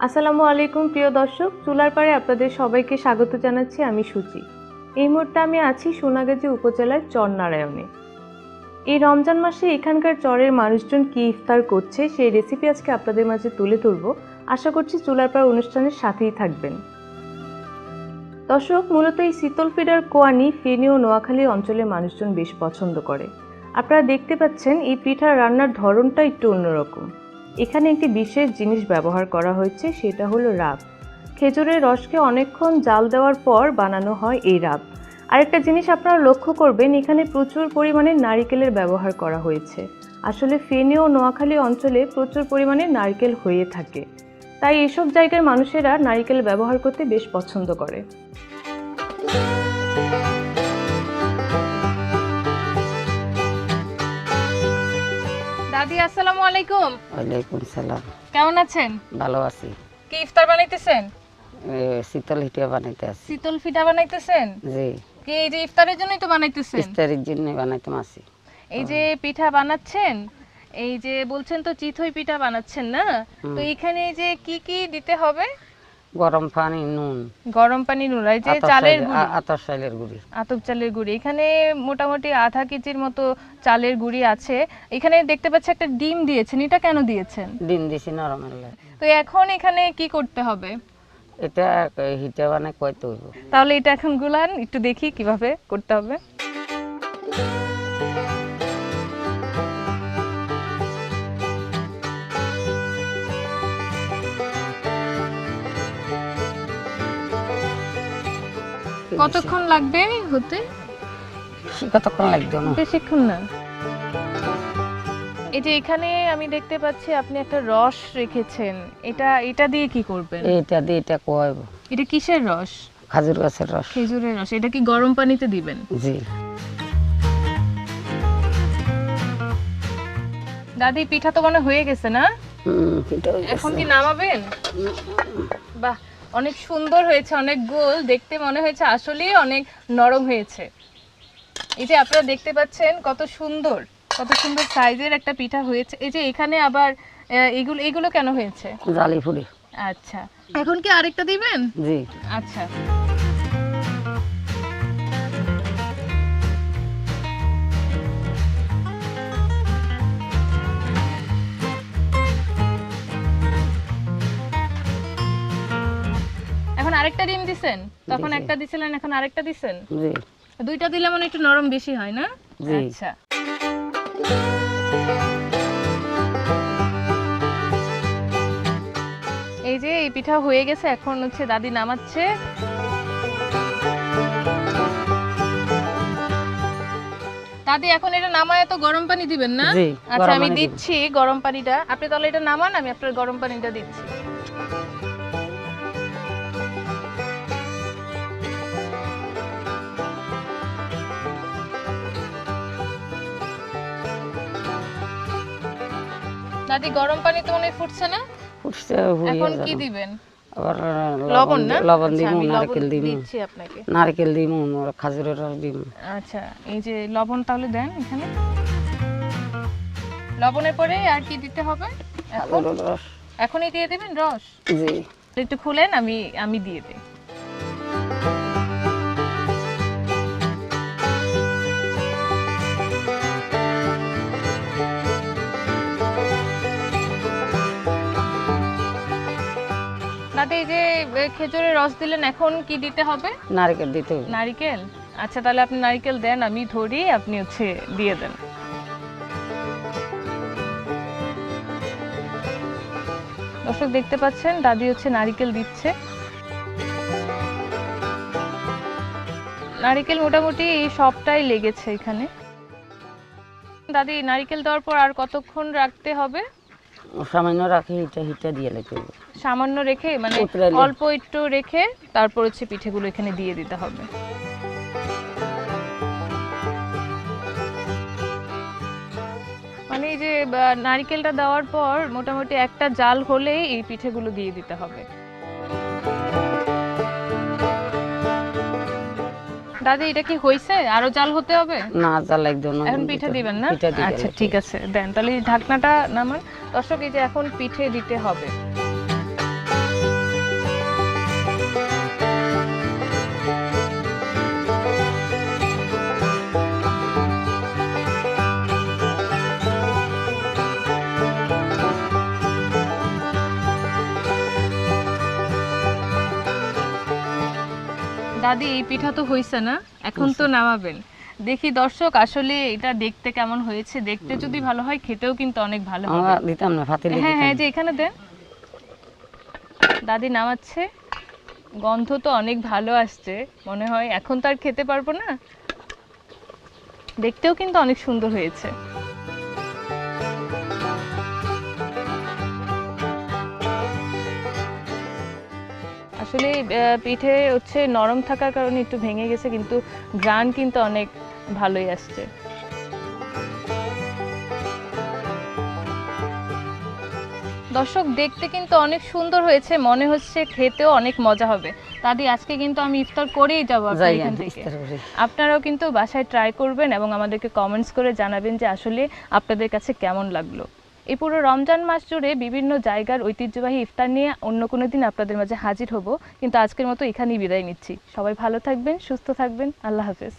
আসসালামু আলাইকুম প্রিয় দর্শক, চুলারপাড়ে আপনাদের সবাইকে স্বাগত জানাচ্ছি। আমি সুচি। এই মুহূর্তে আমি আছি সোনাগাজী উপজেলার চরনারায়ণে। এই রমজান মাসে এখানকার চরের মানুষজন কি ইফতার করছে সেই রেসিপি আজকে আপনাদের মাঝে তুলে ধরব। আশা করছি চুলারপাড় অনুষ্ঠানের সাথেই থাকবেন। দর্শক, মূলত এই শীতল পিঠার কোয়ানি ফেনী ও নোয়াখালী অঞ্চলের মানুষজন বেশ পছন্দ করে। আপনারা দেখতে পাচ্ছেন এই পিঠার রান্নার ধরনটা একটু অন্যরকম। এখানে একটি বিশেষ জিনিস ব্যবহার করা হয়েছে, সেটা হলো রাব। খেজুরের রসকে অনেকক্ষণ জাল দেওয়ার পর বানানো হয় এই রাব। আরেকটা জিনিস আপনারা লক্ষ্য করবেন, এখানে প্রচুর পরিমাণে নারিকেলের ব্যবহার করা হয়েছে। আসলে ফেনী ও নোয়াখালী অঞ্চলে প্রচুর পরিমাণে নারকেল হয়ে থাকে, তাই এসব জায়গার মানুষেরা নারিকেল ব্যবহার করতে বেশ পছন্দ করে। দাদি আসসালামু আলাইকুম। ওয়ালাইকুম সালাম। কেমন আছেন? ভালো আছি। কি ইফতার বানাইতেছেন? শীতল পিঠা বানাইতে আছি। শীতল পিঠা বানাইতেছেন? জি। কি এই যে ইফতারের জন্যই তো বানাইতেছেন? ইফতারের জন্য বানাইতে আছি। এই যে পিঠা বানাচ্ছেন, এই যে বলছেন তো চিতই পিঠা বানাচ্ছেন না, তো এখানে যে কি কি দিতে হবে? গরম পানি, নুন, গরম পানি, নুন, এই যে চালের গুঁড়ি, আতপ চালের গুঁড়ি, আতপ চালের গুঁড়ি। এখানে মোটামুটি আধা কেজির মতো চালের গুঁড়ি আছে। এখানে দেখতে পাচ্ছি একটা ডিম দিয়েছেন, এটা কেন দিয়েছেন? ডিম দিছি নরমের লাগে। তো এখন এখানে কি করতে হবে? এটা হিটা বানাই কইতে হইব। তাহলে এটা এখন গুলান, একটু দেখি কিভাবে করতে হবে। কতক্ষণ লাগবে হতে? কতক্ষণ লাগবে না, বেশিক্ষণ না। এই যে এখানে আমি দেখতে পাচ্ছি আপনি একটা রস রেখেছেন, এটা দিয়ে কি করবেন? এটা দিয়ে এটা কোয়াইব। এটা কিসের রস? খাজুর গাছের রস। খেজুরের রস। এটা কি গরম পানিতে দিবেন? জি। দাদি পিঠা তো মনে হয়ে গেছে না? পিঠা হয়ে গেছে। এখন কি নামাবেন? বাহ, অনেক সুন্দর হয়েছে, অনেক গোল, দেখতে মনে হয়েছে আসলেই অনেক নরম হয়েছে। এই যে আপনারা দেখতে পাচ্ছেন কত সুন্দর সাইজের একটা পিঠা হয়েছে। এই যে এখানে আবার এগুলো কেন হয়েছে? জালি ফুড়ি। আচ্ছা, এখন কি আরেকটা দিবেন? জি। আচ্ছা, এখন আরেকটা ডিম দিছেন? তখন একটা দিছিলেন, এখন আরেকটা দিছেন? জি। দুইটা দিলে মানে একটু নরম বেশি হয় না? জি। আচ্ছা, এই যে এই পিঠা হয়ে গেছে, এখন হচ্ছে দাদি নামাচ্ছে। দাদি এখন এটা নামায় তো গরম পানি দিবেন না? আচ্ছা, আমি দিচ্ছি গরম পানিটা। আপনি তাহলে এটা নামান, আমি আপনার গরম পানিটা দিচ্ছি। দাদি গরম পানি তো মনে ফুটছে না? ফুটছে। এখন কি দিবেন? আবার লবণ না? লবণ দিব, নারকেল দিব। দিচ্ছি আপনাকে। নারকেল দিব, খাজুরের রস দিব। আচ্ছা, এই যে লবণ তাহলে দেন এখানে। লবণের পরে আর কি দিতে হবে? এখন রস এখনই দিয়ে দিবেন রস? জি। একটু খুলেন, আমি দিয়ে দিই। দাদি এই যে খেজুরের রস দিলেন, এখন কি দিতে হবে? নারকেল দিতে হবে। নারকেল? আচ্ছা, তাহলে আপনি নারকেল দেন, আমি ধরি, আপনি হচ্ছে দিয়ে দেন। দর্শক দেখতে পাচ্ছেন দাদি হচ্ছে নারকেল দিচ্ছে। নারকেল মোটামুটি এই সবটাই লেগেছে এখানে। দাদি নারকেল দেওয়ার পর আর কতক্ষণ রাখতে হবে? সামান্য রাখে হিটা দিয়ে লেগে হবে। সামান্য রেখে, মানে অল্প একটু রেখে তারপর হচ্ছে পিঠেগুলো এখানে দিয়ে দিতে হবে। মানে এই যে নারকেলটা দেওয়ার পর মোটামুটি একটা জাল হলেই এই পিঠেগুলো দিয়ে দিতে হবে। দাদি এটা কি হইছে? আরো জাল হতে হবে? না, জাল একদম না। এখন পিঠে দিবেন না? আচ্ছা, ঠিক আছে, দেন তাহলে ঢাকনাটা নামান। দর্শক, এই যে এখন পিঠে দিতে হবে। দাদি এই পিঠা তো হইছে না, এখন তো নামাবেন। দেখি দর্শক আসলে এটা দেখতে কেমন হয়েছে, দেখতে যদি ভালো হয় খেতেও কিন্তু অনেক ভালো হবে। আমরা দিতাম না ফাতিলে হ্যাঁ দিতাম হ্যাঁ, যে এখানে দেন। দাদি নামাচ্ছে, গন্ধ তো অনেক ভালো আসছে, মনে হয় এখন তো আর খেতে পারবো না। দেখতেও কিন্তু অনেক সুন্দর হয়েছে। আসলে পিঠে হচ্ছে নরম থাকার কারণে একটু ভেঙে গেছে, কিন্তু গ্রান কিন্তু অনেক ভালোই আসছে। দর্শক দেখতে কিন্তু অনেক সুন্দর হয়েছে, মনে হচ্ছে খেতেও অনেক মজা হবে। দাদি আজকে কিন্তু আমি ইফতার করেই যাবো আপনার এখান থেকে। আপনারাও কিন্তু বাসায় ট্রাই করবেন এবং আমাদেরকে কমেন্টস করে জানাবেন যে আসলে আপনাদের কাছে কেমন লাগলো। এই পুরো রমজান মাস জুড়ে বিভিন্ন জায়গার ঐতিহ্যবাহী ইফতার নিয়ে অন্য কোনো দিন আপনাদের মাঝে হাজির হব, কিন্তু আজকের মতো এখানেই বিদায় নিচ্ছি। সবাই ভালো থাকবেন, সুস্থ থাকবেন, আল্লাহ হাফেজ।